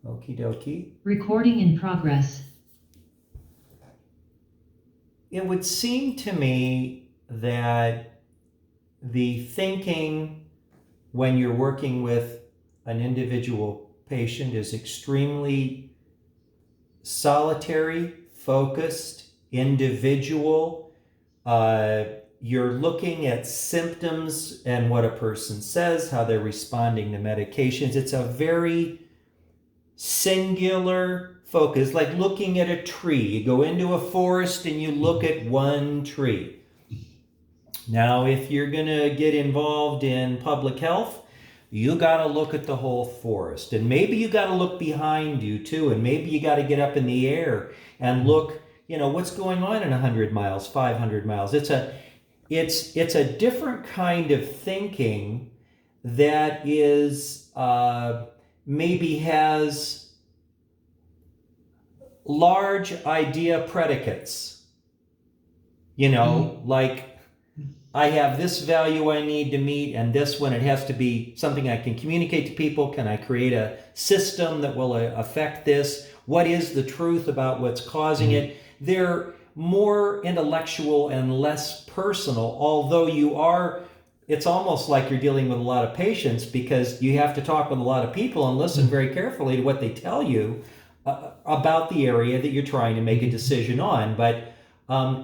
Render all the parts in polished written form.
Okie dokie. Recording in progress. It would seem to me that the thinking when you're working with an individual patient is extremely solitary, focused, individual. You're looking at symptoms and what a person says, how they're responding to medications. It's a very singular focus, like looking at a tree. You go into a forest and you look at one tree. Now, if you're going to get involved in public health, you got to look at the whole forest. And maybe you got to look behind you too. And maybe you got to get up in the air and look, what's going on in 100 miles, 500 miles. It's a different kind of thinking that is maybe has large idea predicates. Like I have this value I need to meet, and this one, it has to be something I can communicate to people. Can I create a system that will affect this? What is the truth about what's causing it? They're more intellectual and less personal, although it's almost like you're dealing with a lot of patients because you have to talk with a lot of people and listen very carefully to what they tell you about the area that you're trying to make a decision on. But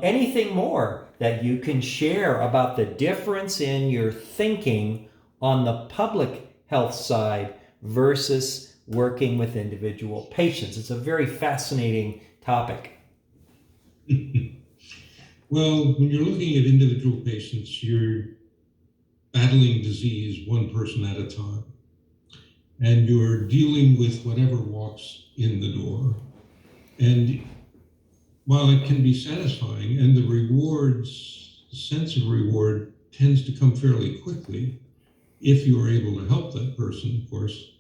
anything more that you can share about the difference in your thinking on the public health side versus working with individual patients? It's a very fascinating topic. Well, when you're looking at individual patients, you're battling disease one person at a time. And you're dealing with whatever walks in the door. And while it can be satisfying, and the sense of reward tends to come fairly quickly, if you are able to help that person, of course,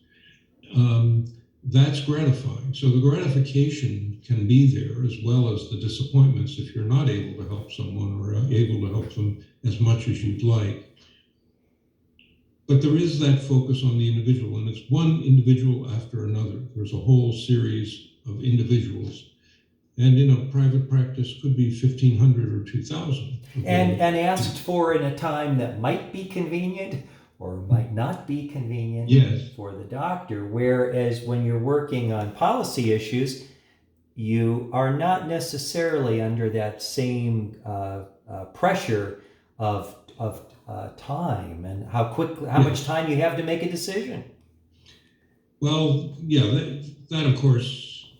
that's gratifying. So the gratification can be there as well as the disappointments if you're not able to help someone or able to help them as much as you'd like. But there is that focus on the individual, and it's one individual after another. There's a whole series of individuals. And in a private practice could be 1,500 or 2,000. And asked for in a time that might be convenient or might not be convenient for the doctor. Whereas when you're working on policy issues, you are not necessarily under that same pressure of time and how much time you have to make a decision. Well, that of course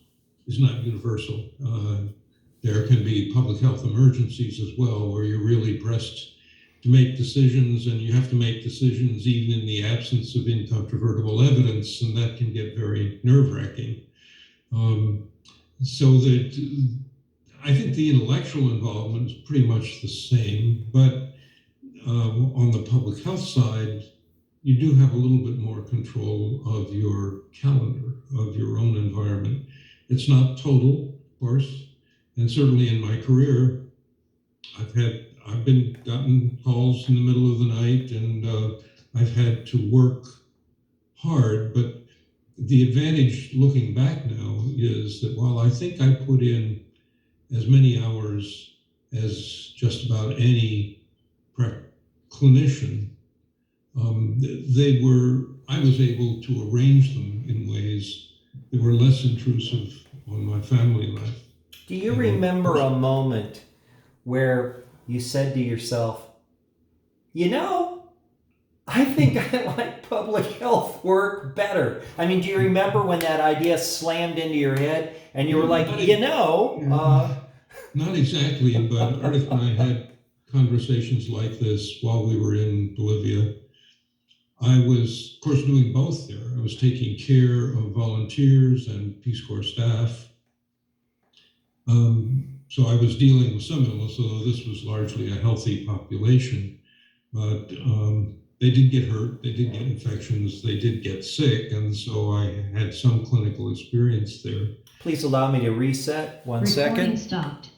is not universal. There can be public health emergencies as well, where you're really pressed to make decisions, and you have to make decisions even in the absence of incontrovertible evidence, and that can get very nerve-wracking. So that I think the intellectual involvement is pretty much the same, but on the public health side, you do have a little bit more control of your calendar, of your own environment. It's not total, of course, and certainly in my career, I've gotten calls in the middle of the night, and I've had to work hard. But the advantage looking back now is that while I think I put in as many hours as just about any clinician, I was able to arrange them in ways that were less intrusive on my family life. Do you remember a moment where you said to yourself, I think I like public health work better? I mean, do you remember when that idea slammed into your head and you were like, Not exactly, but Ardith and I had conversations like this while we were in Bolivia. I was, of course, doing both there. I was taking care of volunteers and Peace Corps staff. So I was dealing with some illness, although this was largely a healthy population. But they did get hurt, they did get infections, they did get sick, and so I had some clinical experience there. Please allow me to reset one second. Recording stopped.